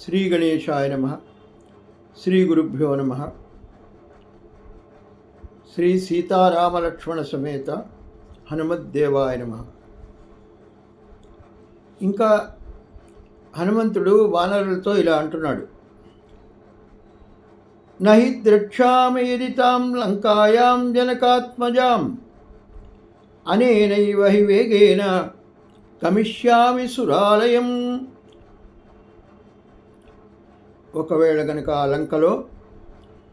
శ్రీ గణేశాయ నమః. శ్రీ గురుభ్యో నమః. శ్రీ సీతారామలక్ష్మణ సమేత హనుమద్దేవాయ నమః. ఇంకా హనుమంతుడు వానరులతో ఇలా అంటున్నాడు, నహి ద్రక్ష్యామి యది తాం లంకాయాం జనకాత్మజాం అనేనైవ హి వేగేన గమిష్యామి సురాలయం. ఒకవేళ గనక ఆ లంకలో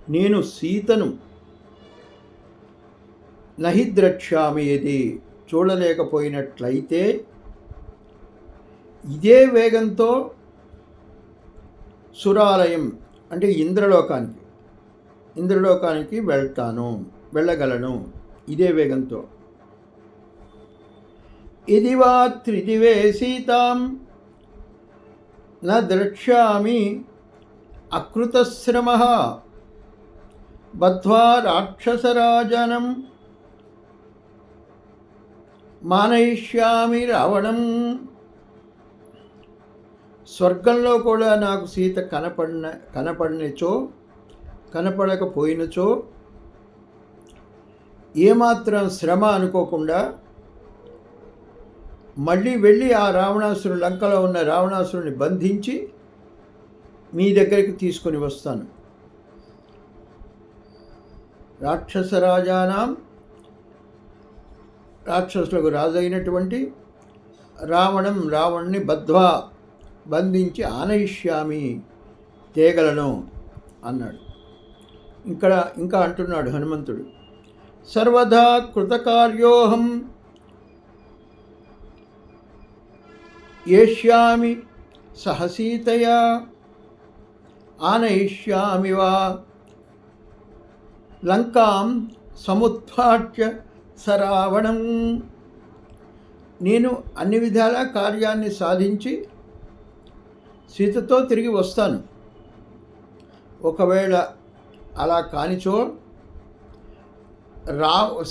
నేను సీతను నహి ద్రక్ష్యామి యది చూడలేకపోయినట్లయితే ఇదే వేగంతో సురాలయం అంటే ఇంద్రలోకానికి వెళ్ళగలను ఇదే వేగంతో. ఇది వా త్రిదివే సీతాం న ద్రక్ష్యామి అకృతశ్రమః బద్ధ్వా రాక్షసరాజనం మానయిష్యామి రావణం. స్వర్గంలో కూడా నాకు సీత కనపడకపోయినచో ఏమాత్రం శ్రమ అనుకోకుండా మళ్ళీ వెళ్ళి ఆ లంకలో ఉన్న రావణాసురుని బంధించి మీ దగ్గరికి తీసుకొని వస్తాను. రాక్షసులకు రాజైనటువంటి రావణ్ణి బద్ధ్వా బంధించి ఆనయిష్యామి తేగలను అన్నాడు. ఇంకా అంటున్నాడు హనుమంతుడు, సర్వదా కృతకార్యోహం ఏష్యామి సహసీతయా ఆనయిష్యామి వా లంకాం సముత్పాట్య సరావణం. నేను అన్ని విధాల కార్యాన్ని సాధించి సీతతో తిరిగి వస్తాను. ఒకవేళ అలా కానిచో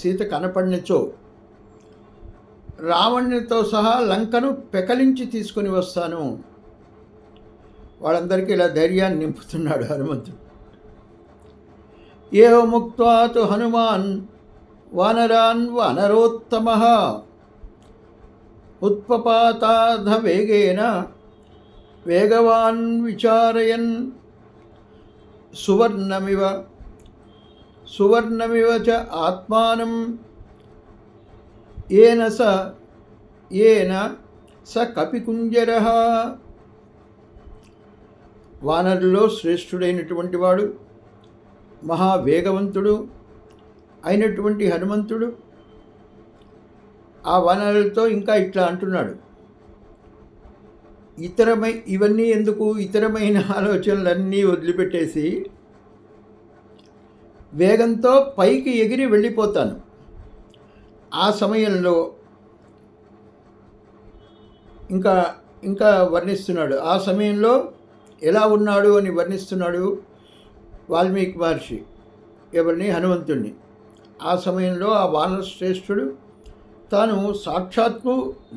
సీత కనపడినచో రావణునితో సహా లంకను పెకలించి తీసుకొని వస్తాను. వాళ్ళందరికీ ఇలా ధైర్యాన్ని నింపుతున్నాడు హనుమంతుడు. ఏవ ముక్త్వా తు హనుమాన్ వానరాన్ వానరోత్తమః ఉత్పపాతాధ వేగేన వేగవాన్ విచారయన్ సువర్ణమివ చ ఆత్మానం ఏన స కపికుంజరః. వానరుల్లో శ్రేష్ఠుడైనటువంటి వాడు, మహావేగవంతుడు అయినటువంటి హనుమంతుడు ఆ వానరులతో ఇంకా ఇట్లా అంటున్నాడు, ఇవన్నీ ఎందుకు, ఇతరమైన ఆలోచనలన్నీ వదిలిపెట్టేసి వేగంతో పైకి ఎగిరి వెళ్ళిపోతాను. ఆ సమయంలో ఇంకా వర్ణిస్తున్నాడు. ఆ సమయంలో ఎలా ఉన్నాడు అని వర్ణిస్తున్నాడు వాల్మీకి మహర్షి. ఎవరిని? హనుమంతుణ్ణి. ఆ సమయంలో ఆ వానర శ్రేష్ఠుడు తాను సాక్షాత్తు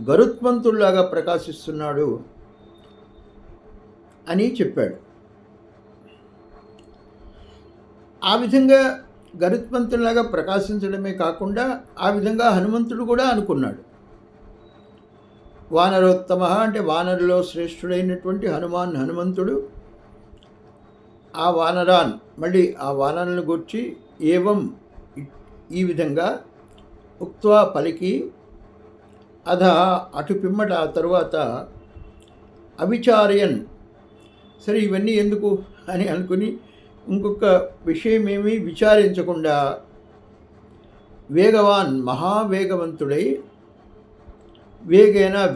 గరుత్మంతుల్లాగా ప్రకాశిస్తున్నాడు అని చెప్పాడు. ఆ విధంగా గరుత్మంతుల్లాగా ప్రకాశించడమే కాకుండా ఆ విధంగా హనుమంతుడు కూడా అనుకున్నాడు. వానరోత్తమ అంటే వానరులో శ్రేష్ఠుడైనటువంటి హనుమంతుడు ఆ వానరులను గూర్చి ఏవం ఈ విధంగా ఉక్త్వా పలికి అటు పిమ్మట ఆ తరువాత అవిచారయన్, సరే ఇవన్నీ ఎందుకు అని అనుకుని ఇంకొక విషయమేమీ విచారించకుండా వేగవాన్ మహావేగవంతుడై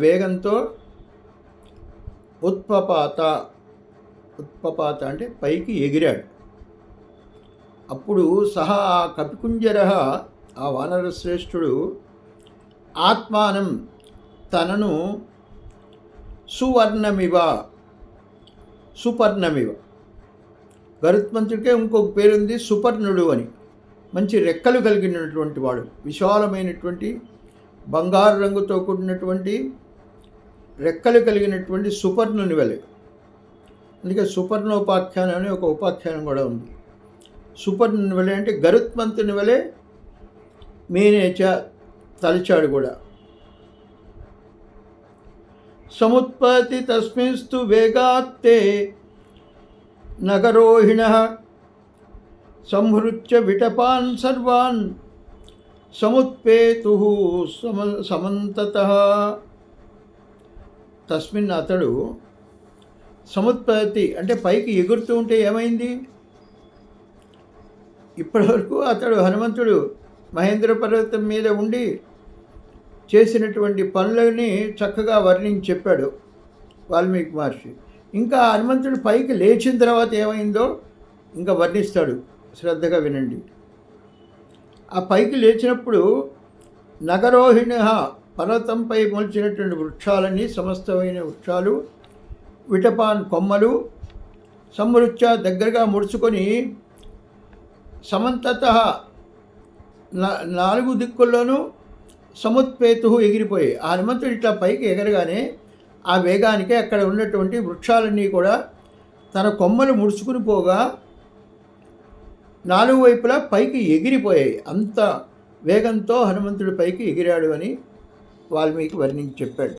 వేగంతో ఉత్పపాత అంటే పైకి ఎగిరాడు. అప్పుడు సహా కపికుంజర ఆ వానర శ్రేష్ఠుడు ఆత్మానం తనను సుపర్ణమివ గరుత్మంతుడికే ఇంకొక పేరుంది సుపర్ణుడు అని. మంచి రెక్కలు కలిగినటువంటి వాడు, విశాలమైనటువంటి బంగారు రంగుతో కూడినటువంటి రెక్కలు కలిగినటువంటి సుపర్ణుని వలె అందుకే సుపర్ణోపాఖ్యానం అని ఒక ఉపాఖ్యానం కూడా ఉంది. సుపర్ణుని వలె అంటే గరుత్మంతుని వలె మేనేచ తలిచాడు కూడా. సముత్పత్తి తస్మిన్స్తు వేగాత్తే నగరోహిణ సంహృత్య విటపాన్ సర్వాన్ సముత్పేతు సమంతతః. తస్మిన్ అతడు సముత్పత్తి అంటే పైకి ఎగురుతూ ఉంటే ఏమైంది? ఇప్పటివరకు అతడు హనుమంతుడు మహేంద్ర పర్వతం మీద ఉండి చేసినటువంటి పనులని చక్కగా వర్ణించి చెప్పాడు వాల్మీకి మహర్షి. ఇంకా హనుమంతుడు పైకి లేచిన తర్వాత ఏమైందో ఇంకా వర్ణిస్తాడు, శ్రద్ధగా వినండి. ఆ పైకి లేచినప్పుడు నగరోహిణ పర్వతంపై మొలిచినటువంటి వృక్షాలన్నీ సమస్తమైన వృక్షాలు, విటపాన్ కొమ్మలు, సమృత్య దగ్గరగా ముడుచుకొని, సమంతత నాలుగు దిక్కుల్లోనూ సముత్పేతు ఎగిరిపోయాయి. ఆ హనుమంతుడు ఇట్లా పైకి ఎగరగానే ఆ వేగానికి అక్కడ ఉన్నటువంటి వృక్షాలన్నీ కూడా తన కొమ్మలు ముడుచుకుని పోగా నాలుగు వైపులా పైకి ఎగిరిపోయాయి. అంత వేగంతో హనుమంతుడి పైకి ఎగిరాడు అని వాల్మీకి వర్ణించి చెప్పాడు.